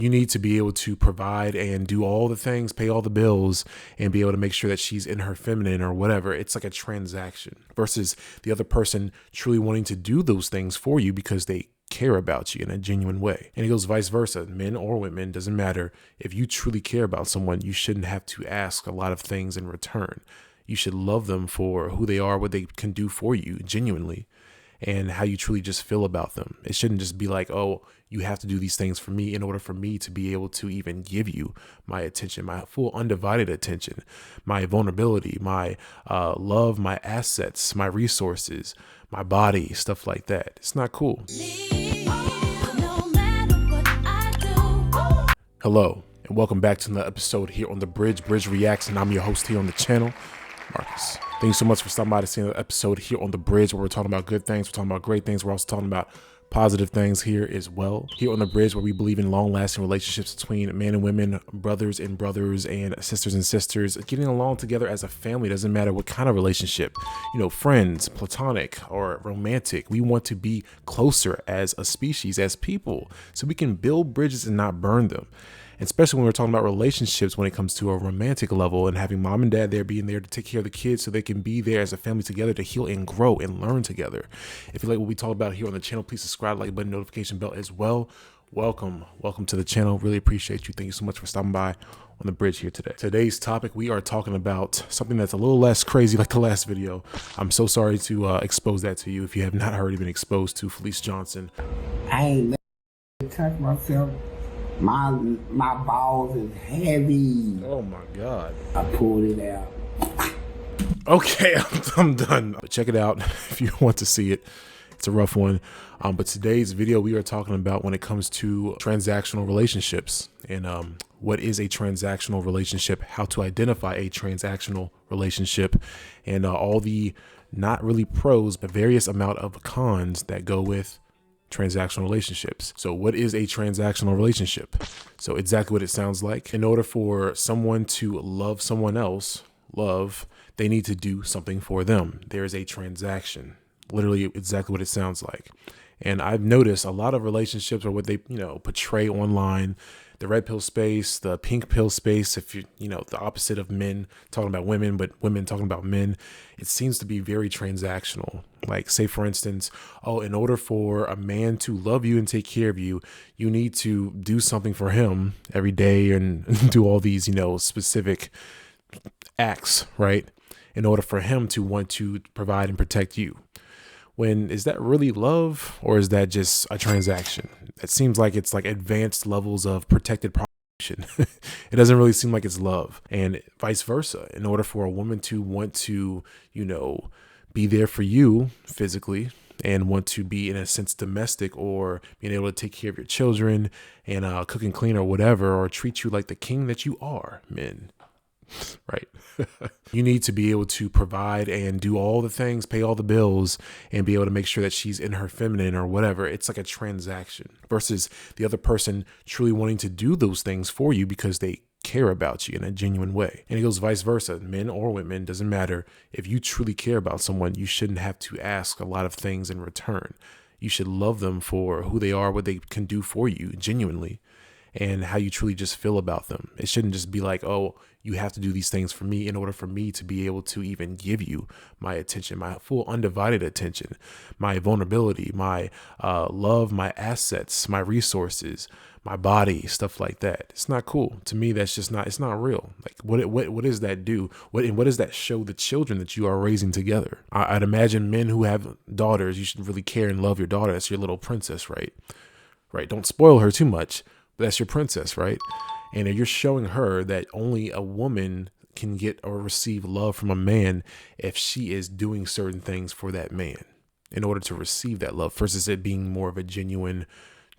You need to be able to provide and do all the things, pay all the bills, and be able to make sure that she's in her feminine or whatever. It's like a transaction versus the other person truly wanting to do those things for you because they care about you in a genuine way. And it goes vice versa, men or women, doesn't matter. If you truly care about someone, you shouldn't have to ask a lot of things in return. You should love them for who they are, what they can do for you genuinely, and how you truly just feel about them. It shouldn't just be like, oh, you have to do these things for me in order for me to be able to even give you my attention, my full undivided attention, my vulnerability, my love, my assets, my resources, my body, stuff like that. It's not cool. Hello, and welcome back to another episode here on The Bridge Reacts, and I'm your host here on the channel, Marcus. Thank you so much for stopping by to see another episode here on The Bridge, where we're talking about good things, we're talking about great things, we're also talking about positive things here as well. Here on The Bridge, where we believe in long-lasting relationships between men and women, brothers and sisters and sisters, getting along together as a family. Doesn't matter what kind of relationship, friends, platonic or romantic. We want to be closer as a species, as people, so we can build bridges and not burn them. Especially when we're talking about relationships, when it comes to a romantic level, and having mom and dad there, being there to take care of the kids so they can be there as a family together to heal and grow and learn together. If you like what we talk about here on the channel, please subscribe, like button, notification bell as well. Welcome to the channel. Really appreciate you. Thank you so much for stopping by on The Bridge here today. Today's topic, we are talking about something that's a little less crazy like the last video. I'm so sorry to expose that to you if you have not already been exposed to Felice Johnson. I ain't let me touch myself. My balls is heavy. Oh my God. I pulled it out. Okay, I'm done. But check it out if you want to see it. It's a rough one. But today's video, we are talking about when it comes to transactional relationships and what is a transactional relationship, how to identify a transactional relationship, and all the not really pros, but various amount of cons that go with transactional relationships. So what is a transactional relationship? So exactly what it sounds like. In order for someone to love someone else, they need to do something for them. There is a transaction, literally exactly what it sounds like. And I've noticed a lot of relationships are what they, portray online, the red pill space, the pink pill space. If you, the opposite of men talking about women, but women talking about men, it seems to be very transactional. Like, say, for instance, in order for a man to love you and take care of you, you need to do something for him every day and do all these, specific acts, right? In order for him to want to provide and protect you. When is that really love, or is that just a transaction? It seems like it's like advanced levels of protected prostitution. It doesn't really seem like it's love, and vice versa. In order for a woman to want to, be there for you physically and want to be, in a sense, domestic, or being able to take care of your children and cook and clean or whatever, or treat you like the king that you are, men. Right. You need to be able to provide and do all the things, pay all the bills, and be able to make sure that she's in her feminine or whatever. It's like a transaction versus the other person truly wanting to do those things for you because they care about you in a genuine way. And it goes vice versa, men or women, doesn't matter. If you truly care about someone, you shouldn't have to ask a lot of things in return. You should love them for who they are, what they can do for you genuinely, and how you truly just feel about them. It shouldn't just be like, oh, you have to do these things for me in order for me to be able to even give you my attention, my full undivided attention, my vulnerability, my love, my assets, my resources, my body, stuff like that. It's not cool. To me, that's just not, it's not real. Like, what does that do? What does that show the children that you are raising together? I'd imagine men who have daughters, you should really care and love your daughter. That's your little princess, right? Right. Don't spoil her too much. That's your princess, right? And you're showing her that only a woman can get or receive love from a man if she is doing certain things for that man in order to receive that love, versus it being more of a genuine,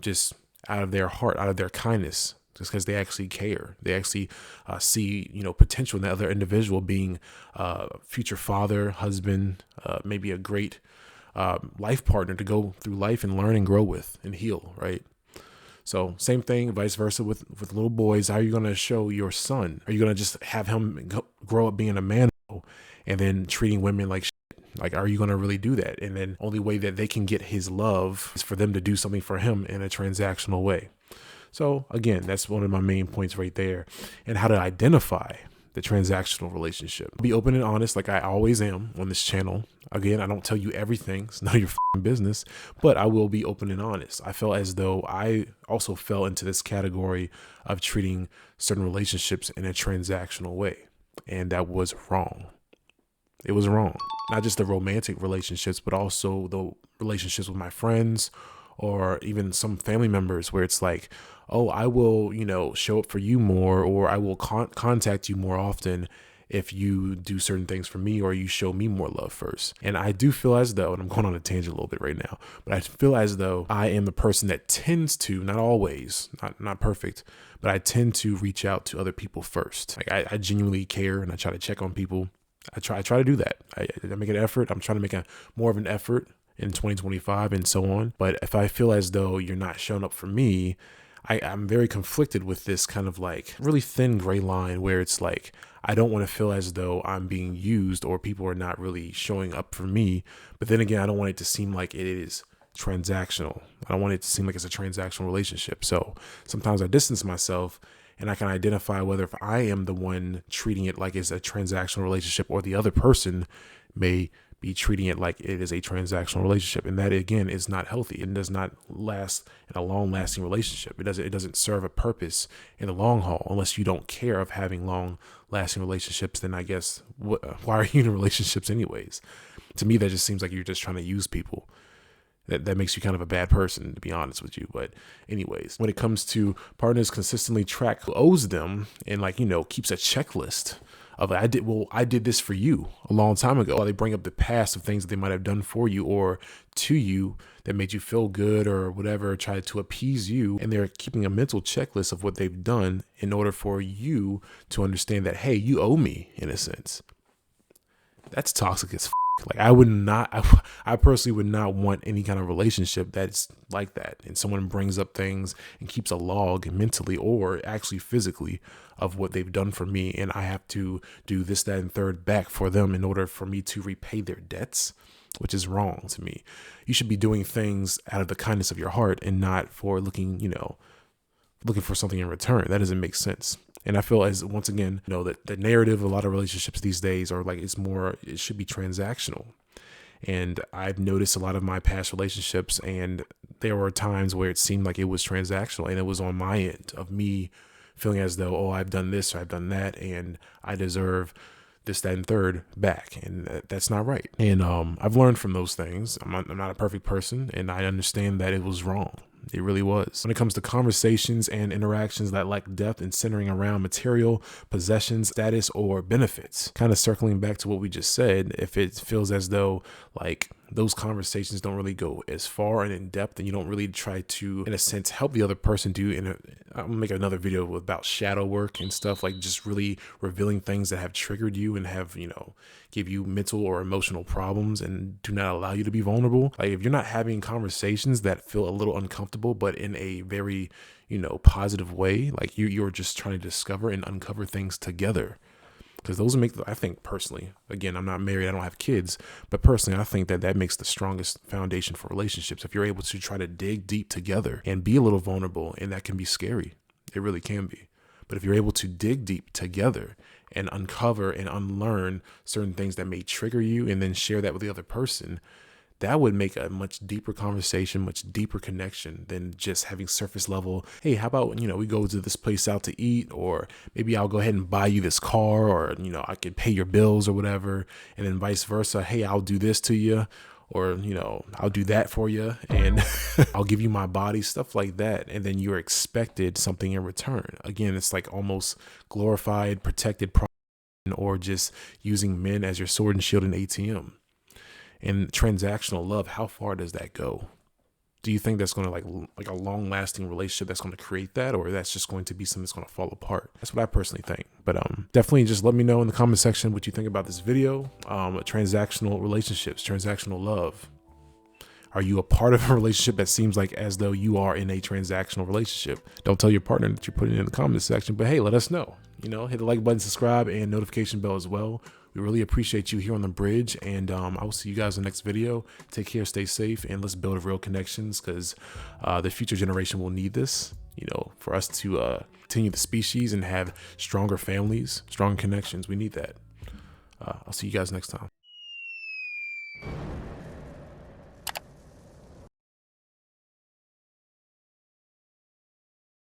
just out of their heart, out of their kindness, just because they actually care. They actually see, potential in the other individual being a future father, husband, maybe a great life partner to go through life and learn and grow with and heal, right? So same thing, vice versa with little boys. How are you going to show your son? Are you going to just have him grow up being a man and then treating women like shit? Like, are you going to really do that? And then only way that they can get his love is for them to do something for him in a transactional way. So again, that's one of my main points right there, and how to identify the transactional relationship. Be open and honest like I always am on this channel. Again, I don't tell you everything. It's none of your business, but I will be open and honest. I feel as though I also fell into this category of treating certain relationships in a transactional way, and that was wrong. It was wrong. Not just the romantic relationships, but also the relationships with my friends or even some family members, where it's like, oh, I will, show up for you more, or I will contact you more often if you do certain things for me, or you show me more love first. And I do feel as though, and I'm going on a tangent a little bit right now, but I feel as though I am the person that tends to, not always, not perfect, but I tend to reach out to other people first. Like I genuinely care, and I try to check on people. I try to do that. I make an effort. I'm trying to make more of an effort in 2025 and so on. But if I feel as though you're not showing up for me, I'm very conflicted with this kind of like really thin gray line where it's like, I don't want to feel as though I'm being used or people are not really showing up for me. But then again, I don't want it to seem like it is transactional. I don't want it to seem like it's a transactional relationship. So sometimes I distance myself, and I can identify whether if I am the one treating it like it's a transactional relationship, or the other person may be treating it like it is a transactional relationship. And that, again, is not healthy. It does not last in a long lasting relationship. It doesn't serve a purpose in the long haul. Unless you don't care of having long lasting relationships, then I guess, why are you in relationships anyways? To me, that just seems like you're just trying to use people. That makes you kind of a bad person, to be honest with you. But anyways, when it comes to partners consistently track who owes them, and keeps a checklist of I did this for you a long time ago. Or they bring up the past of things that they might have done for you or to you that made you feel good or whatever, try to appease you. And they're keeping a mental checklist of what they've done in order for you to understand that, hey, you owe me, in a sense. That's toxic as Like I personally would not want any kind of relationship that's like that. And someone brings up things and keeps a log mentally or actually physically of what they've done for me. And I have to do this, that, and third back for them in order for me to repay their debts, which is wrong to me. You should be doing things out of the kindness of your heart and not for looking for something in return. That doesn't make sense. And I feel as, once again, that the narrative of a lot of relationships these days are like, it should be transactional. And I've noticed a lot of my past relationships, and there were times where it seemed like it was transactional, and it was on my end of me feeling as though, oh, I've done this or I've done that, and I deserve this, that, and third back. And that's not right. And I've learned from those things. I'm not a perfect person, and I understand that it was wrong. It really was. When it comes to conversations and interactions that lack depth and centering around material, possessions, status, or benefits, kind of circling back to what we just said, if it feels as though like those conversations don't really go as far and in depth, and you don't really try to, in a sense, help the other person I'm gonna make another video about shadow work and stuff, like just really revealing things that have triggered you and have, give you mental or emotional problems and do not allow you to be vulnerable. Like if you're not having conversations that feel a little uncomfortable, but in a very, positive way, like you're just trying to discover and uncover things together. Because those I think personally, again, I'm not married, I don't have kids, but personally, I think that makes the strongest foundation for relationships. If you're able to try to dig deep together and be a little vulnerable, and that can be scary. It really can be. But if you're able to dig deep together and uncover and unlearn certain things that may trigger you, and then share that with the other person, that would make a much deeper conversation, much deeper connection than just having surface level, hey, how about, we go to this place out to eat, or maybe I'll go ahead and buy you this car, or, I could pay your bills or whatever. And then vice versa. Hey, I'll do this to you, or, I'll do that for you, and I'll give you my body, stuff like that. And then you're expected something in return. Again, it's like almost glorified, protected, or just using men as your sword and shield and ATM. And transactional love, how far does that go? Do you think that's going to like a long lasting relationship that's going to create that, or that's just going to be something that's going to fall apart? That's what I personally think. But definitely just let me know in the comment section what you think about this video. Transactional relationships, transactional love. Are you a part of a relationship that seems like as though you are in a transactional relationship? Don't tell your partner that you're putting it in the comment section, but hey, let us know. Hit the like button, subscribe, and notification bell as well. We really appreciate you here on the bridge, and I will see you guys in the next video. Take care, stay safe, and let's build real connections, because the future generation will need this. You know, for us to continue the species and have stronger families, strong connections, we need that. I'll see you guys next time.